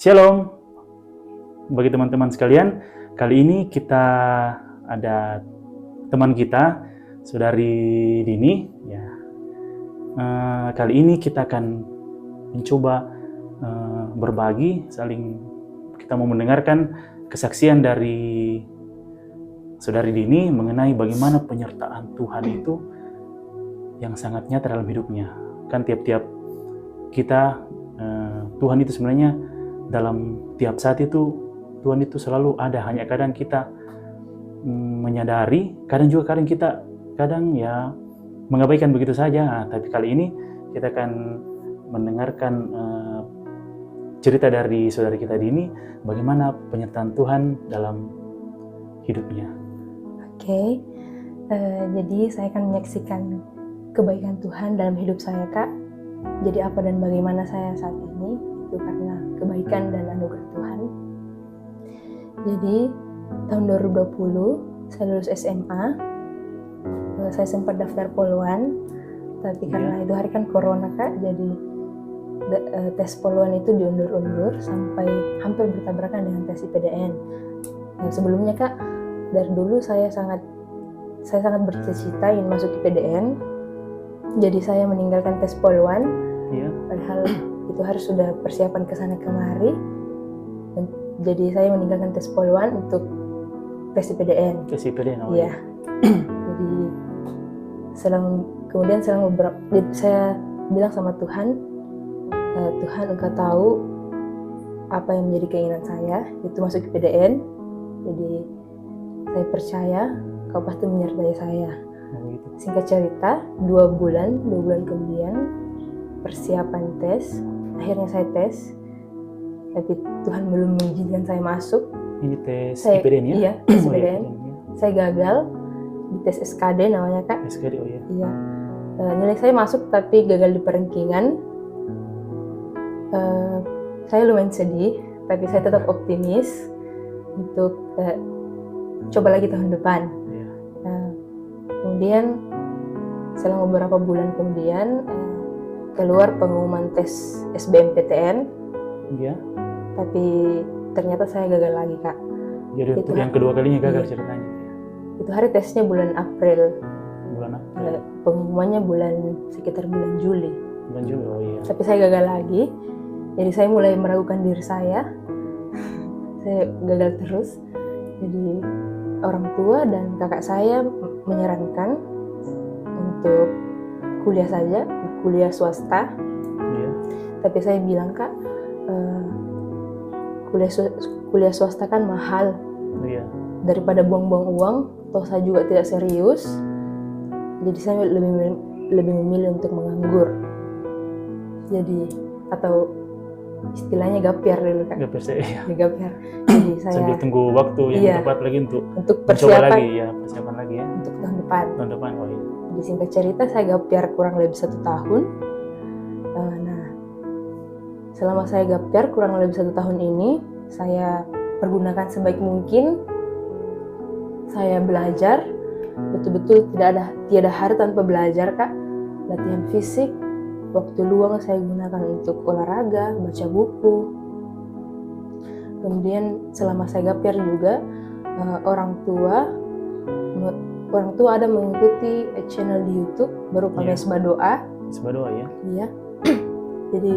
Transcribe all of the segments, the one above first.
Shalom, bagi teman-teman sekalian, kali ini kita ada teman kita, Saudari Dini. Ya, kali ini kita akan mencoba berbagi, kita mau mendengarkan kesaksian dari Saudari Dini mengenai bagaimana penyertaan Tuhan itu yang sangat nyata dalam hidupnya. Kan tiap-tiap kita, Tuhan itu sebenarnya dalam tiap saat itu Tuhan itu selalu ada, hanya kadang kita menyadari, kadang kita ya mengabaikan begitu saja. Tapi kali ini kita akan mendengarkan cerita dari saudari kita Dini, bagaimana penyertaan Tuhan dalam hidupnya. Oke, jadi saya akan menyaksikan kebaikan Tuhan dalam hidup saya, Kak. Jadi apa dan bagaimana saya saat ini, itu karena kebaikan dan anugerah Tuhan. Jadi tahun 2020 saya lulus SMA, saya sempat daftar Poluan, tapi karena itu hari kan corona, Kak, jadi tes Poluan itu diundur-undur sampai hampir bertabrakan dengan tes IPDN. Sebelumnya, Kak, dari dulu saya sangat bercita-cita ingin masuk IPDN, jadi saya meninggalkan tes Poluan. Padahal itu harus sudah persiapan kesana kemari. Jadi saya meninggalkan tes Poluan untuk tes IPDN. Tes IPDN, iya. Jadi selang beberapa, saya bilang sama Tuhan, Tuhan, Engkau tahu apa yang menjadi keinginan saya, itu masuk IPDN. Jadi saya percaya Kau pasti menyertai saya. Singkat cerita, 2 bulan kemudian persiapan tes, akhirnya saya tes, tapi Tuhan belum mengizinkan saya masuk. Ini tes IPDN ya? Iya, tes IPDN. Saya gagal di tes SKD namanya, Kak. SKD, oh ya. Iya. Nilai saya masuk tapi gagal di perengkingan. Saya lumayan sedih, tapi saya tetap optimis untuk coba lagi tahun depan. Iya. Kemudian selang beberapa bulan kemudian keluar pengumuman tes SBMPTN. Iya. Tapi ternyata saya gagal lagi, Kak. Jadi itu yang kedua kalinya gagal ceritanya. Itu hari tesnya bulan April. Bulan April. Pengumumannya sekitar bulan Juli. Bulan Juli, oh iya. Tapi saya gagal lagi. Jadi saya mulai meragukan diri saya. Saya gagal terus. Jadi orang tua dan kakak saya menyarankan untuk kuliah swasta. Iya. Tapi saya bilang, Kak, kuliah swasta kan mahal. Iya. Daripada buang-buang uang, toh saya juga tidak serius. Jadi saya lebih memilih untuk menganggur. Jadi atau istilahnya gap year dulu, Kak. Gap year, iya. Gap year. Jadi saya sambil tunggu waktu yang tepat lagi untuk persiapan lagi ya, persiapan lagi ya. Untuk tahun depan. Tahun depan, oh iya. Jadi singkat cerita saya gap year kurang lebih 1 tahun. Nah, selama saya gap year kurang lebih 1 tahun ini, saya pergunakan sebaik mungkin. Saya belajar, betul-betul tiada hari tanpa belajar, Kak. Latihan fisik, waktu luang saya gunakan untuk olahraga, baca buku. Kemudian selama saya gap year juga, orang tua ada mengikuti channel di YouTube berupa Mesbah Doa. Mesbah Doa ya? Iya. Jadi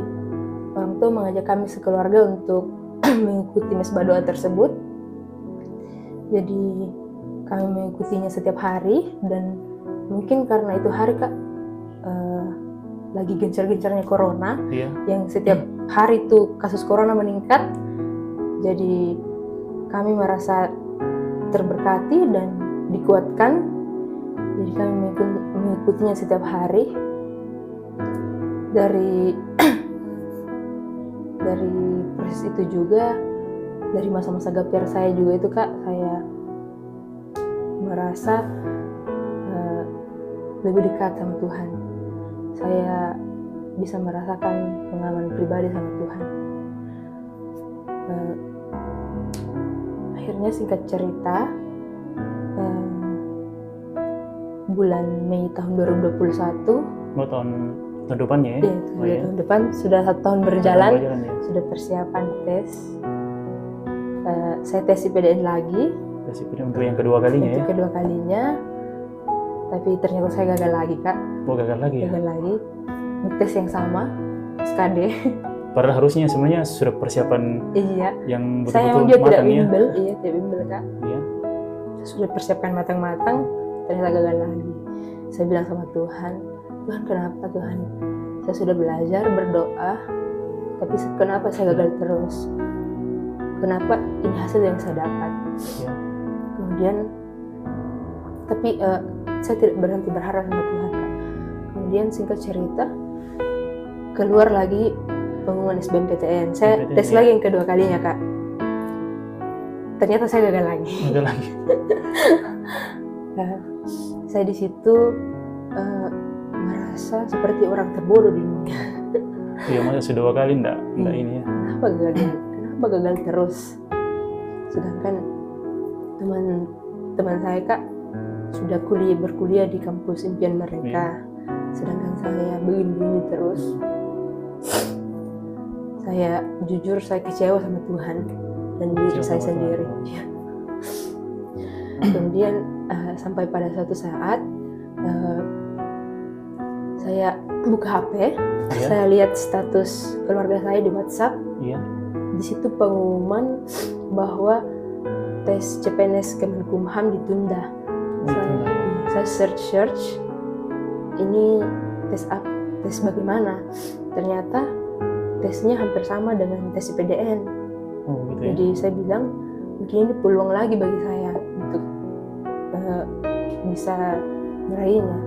orang tua mengajak kami sekeluarga untuk mengikuti Mesbah Doa tersebut. Jadi kami mengikutinya setiap hari, dan mungkin karena itu hari, Kak, lagi gencar-gencarnya corona, yang setiap hari itu kasus corona meningkat. Jadi kami merasa terberkati dan dikuatkan. Jadi kami mengikutinya setiap hari. Dari proses itu juga, dari masa-masa gap year saya juga itu, Kak, saya merasa lebih dekat sama Tuhan. Saya bisa merasakan pengalaman pribadi sama Tuhan. Akhirnya singkat cerita, bulan Mei tahun 2021. Tahun tahun depannya ya? Iya, tahun depan sudah 1 tahun berjalan, ya? sudah persiapan tes. Saya tes IPDN lagi. Tes IPDN untuk yang kedua kalinya untuk kedua kalinya. Tapi ternyata saya gagal lagi, Kak. Oh, gagal lagi ya? Gagal lagi. Di tes yang sama, SKD. Padahal harusnya sebenarnya sudah persiapan yang betul-betul saya juga matang ya? Tidak bimbel, Kak. Iya. Sudah persiapkan matang-matang, ternyata gagal lagi. Saya bilang sama Tuhan, Tuhan kenapa Tuhan? Saya sudah belajar berdoa, tapi kenapa saya gagal terus? Kenapa ini hasil yang saya dapat? Ya. Kemudian, tapi saya tidak berhenti berharap sama Tuhan, Kak. Kemudian singkat cerita, keluar lagi pengumuman SBMPTN. Saya tes lagi yang kedua kalinya, Kak. Ternyata saya gagal lagi. Gagal lagi. Saya di situ merasa seperti orang terbodoh di dunia. Iya, masa sudah 2 kali enggak ini ya. Kenapa gagal terus? Sedangkan teman saya, Kak, sudah berkuliah di kampus impian mereka. Sedangkan saya begini terus. Saya jujur, saya kecewa sama Tuhan dan diri saya sendiri. Kemudian sampai pada suatu saat saya buka HP, saya lihat status keluarga saya di WhatsApp. Di situ pengumuman bahwa tes CPNS Kemenkumham ditunda. Saya search ini tes bagaimana? Ternyata tesnya hampir sama dengan tes IPDN. Jadi saya bilang mungkin ini peluang lagi bagi saya untuk bisa meraihnya.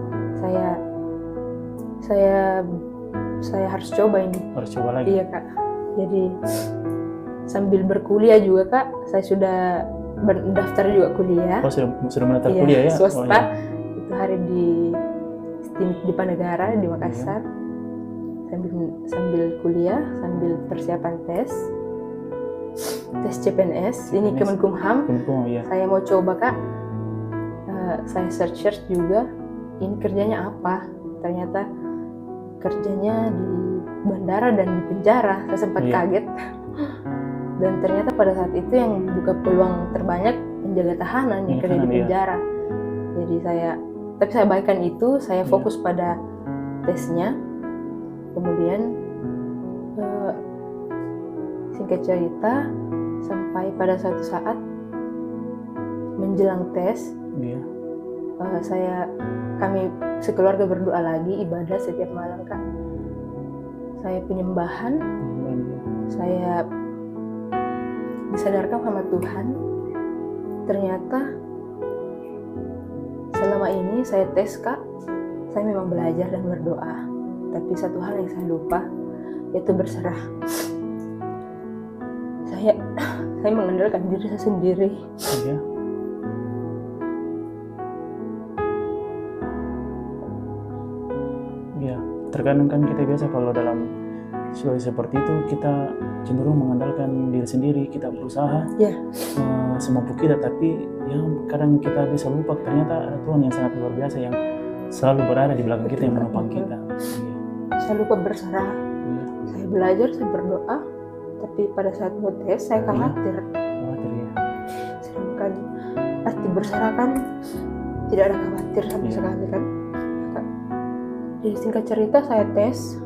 Saya harus coba ini. Harus coba lagi. Iya, Kak. Jadi sambil berkuliah juga, Kak, saya sudah mendaftar juga kuliah. Oh, sudah mendaftar kuliah ya? Swasta. Itu hari di Panegara di Makassar. Sambil kuliah, sambil persiapan tes CPNS. Ini Kemenkumham. Iya. Saya mau coba, Kak. Saya search juga. Ini kerjanya apa? Ternyata kerjanya di bandara dan di penjara. Saya sempat kaget. Dan ternyata pada saat itu yang buka peluang terbanyak penjaga tahanan yang kerja di penjara. Jadi tapi saya abaikan itu, saya fokus pada tesnya. Kemudian singkat cerita, sampai pada suatu saat menjelang tes, kami sekeluarga berdoa lagi, ibadah setiap malam, Kak. Saya penyembahan, saya disadarkan sama Tuhan. Ternyata selama ini saya tes, Kak, saya memang belajar dan berdoa. Tapi satu hal yang saya lupa, yaitu berserah. Saya mengandalkan diri saya sendiri. Ya, terkadang kan kita biasa kalau dalam situasi seperti itu kita cenderung mengandalkan diri sendiri, kita berusaha semampu kita, tapi kadang kita bisa lupa ternyata ada Tuhan yang sangat luar biasa yang selalu berada di belakang kita, yang menopang kita. Saya lupa berserah. Saya belajar, saya berdoa, tapi pada saat mau tes saya khawatir. Sedangkan arti berserah kan tidak ada khawatir sama sekali kan. Jadi singkat cerita saya tes,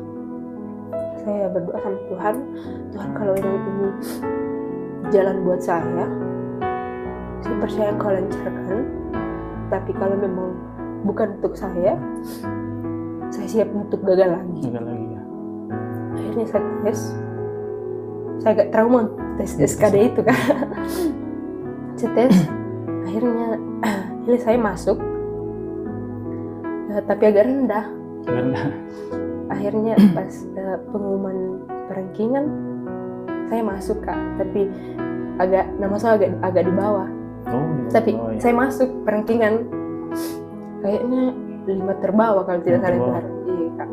saya berdoa sama Tuhan kalau ini jalan buat saya percaya Engkau lancarkan. Tapi kalau memang bukan untuk saya siap untuk gagal lagi. Akhirnya saya tes, saya agak trauma tes SKD itu kan. Saya tes, akhirnya saya masuk, tapi agak rendah. Akhirnya pas pengumuman rankingan saya masuk, Kak, tapi nama saya agak di bawah. Tapi saya masuk rankingan kayaknya 5 terbawah kalau tidak salah. Iya, Kak.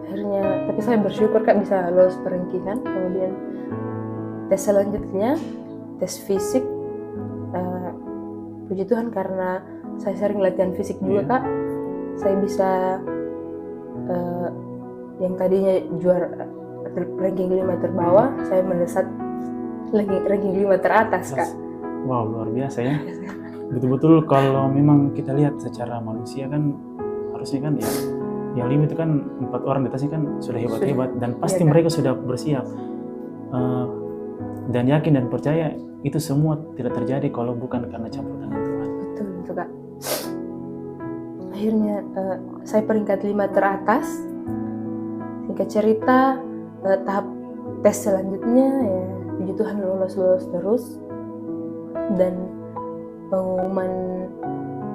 Akhirnya tapi saya bersyukur, Kak, bisa lolos rankingan. Kemudian tes selanjutnya tes fisik. Puji Tuhan karena saya sering latihan fisik juga, Kak. Saya bisa yang tadinya juara ranking 5 terbawah, saya melesat ranking 5 teratas, Kak. Wow, luar biasa ya. Betul-betul kalau memang kita lihat secara manusia kan harusnya kan ya yang 5 itu kan 4 orang di atasnya kan sudah hebat-hebat dan pasti mereka sudah bersiap dan yakin dan percaya itu semua tidak terjadi kalau bukan karena campur tangan Tuhan. Betul itu, Kak. Akhirnya saya peringkat 5 teratas. Singkat cerita tahap tes selanjutnya ya puji Tuhan lolos terus, dan pengumuman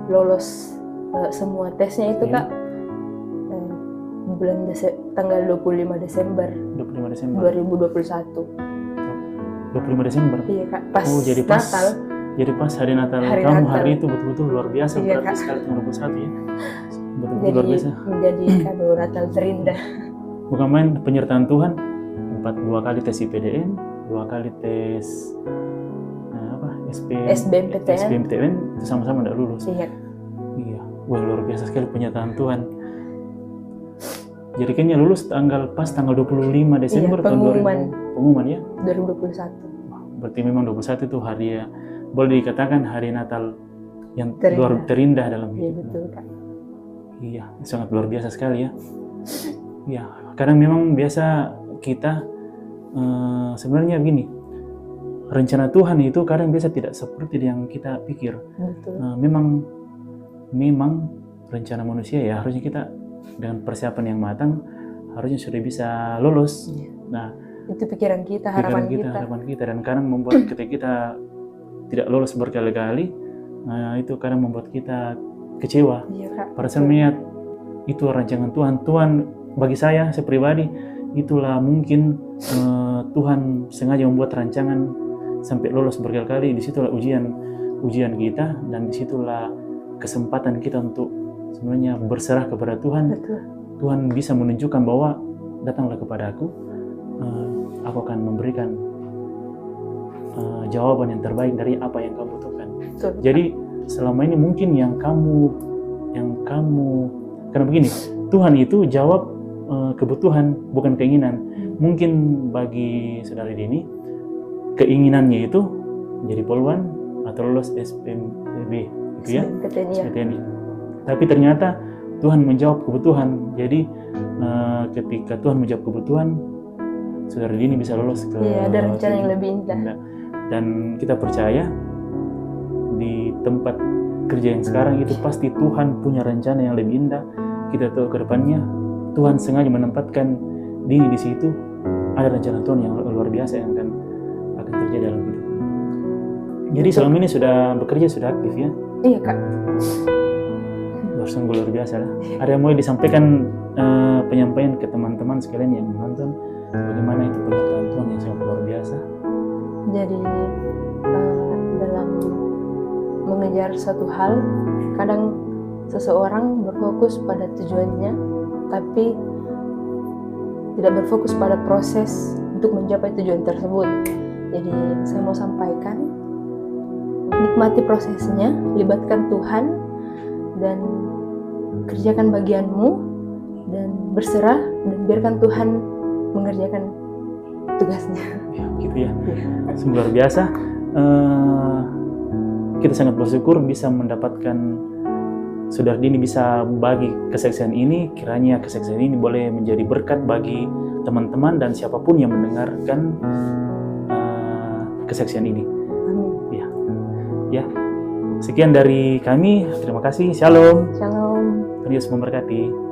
lolos semua tesnya itu Kak bulan tanggal 25 Desember 2021. 25 Desember? Iya Kak, pas jadi pas Natal. Jadi pas hari Natal kamu hari itu betul-betul luar biasa, iya, berarti sekali tanggal 21 ya. Betul-betul luar biasa. Menjadi kado Natal terindah. Bukan main penyertaan Tuhan, 2 kali tes IPDN, 2 kali tes SBMPTN itu sama-sama tidak lulus. Iya. Iya, wah luar biasa sekali penyertaan Tuhan. Jadi kayaknya lulus pas tanggal 25 Desember tahun 2000, pengumuman ya? 2021. Berarti memang 21 itu hari ya, boleh dikatakan hari Natal yang terindah dalam hidup. Iya betul Kak. Iya, sangat luar biasa sekali ya. Iya, kadang memang biasa kita sebenarnya begini, rencana Tuhan itu kadang biasa tidak seperti yang kita pikir. Memang rencana manusia ya harusnya kita dengan persiapan yang matang harusnya sudah bisa lolos. Nah, itu pikiran kita, harapan kita, dan kadang membuat ketika kita tidak lolos berkali-kali, itu kadang membuat kita kecewa. Iya, Kak. Padahal niat itu rancangan Tuhan. Tuhan bagi saya pribadi itulah mungkin Tuhan sengaja membuat rancangan sampai lolos berkali-kali. Disitulah ujian kita, dan disitulah kesempatan kita untuk sebenarnya berserah kepada Tuhan. Betul. Tuhan bisa menunjukkan bahwa datanglah kepada aku akan memberikan jawaban yang terbaik dari apa yang kamu butuhkan. Betul. Jadi selama ini mungkin yang kamu karena begini, Tuhan itu jawab kebutuhan bukan keinginan. Mungkin bagi saudara Dini keinginannya itu jadi polwan atau lolos SPMB gitu ya, SPTN. Tapi ternyata Tuhan menjawab kebutuhan. Jadi ketika Tuhan menjawab kebutuhan, saudara Dini bisa lolos ke ada rencana yang lebih indah. Dan kita percaya di tempat kerja yang sekarang itu pasti Tuhan punya rencana yang lebih indah. Kita tahu ke depannya Tuhan sengaja menempatkan Dini di situ. Ada rencana Tuhan yang luar biasa yang akan terjadi dalam hidup. Jadi selama ini sudah bekerja, sudah aktif ya? Iya Kak. Sungguh luar biasa lah. Ada yang mau disampaikan penyampaian ke teman-teman sekalian yang menonton, bagaimana itu penyertaan Tuhan yang sangat luar biasa? Jadi dalam mengejar satu hal, kadang seseorang berfokus pada tujuannya, tapi tidak berfokus pada proses untuk mencapai tujuan tersebut. Jadi saya mau sampaikan, nikmati prosesnya, libatkan Tuhan, dan kerjakan bagianmu, dan berserah, dan biarkan Tuhan mengerjakan tugasnya. Ya, gitu ya. Sungguh luar biasa. Kita sangat bersyukur bisa mendapatkan saudara Dini bisa bagi kesaksian ini. Kiranya kesaksian ini boleh menjadi berkat bagi teman-teman dan siapapun yang mendengarkan kesaksian ini. Amin. Ya. Sekian dari kami. Terima kasih. Shalom. Shalom. Tuhan Yesus memberkati.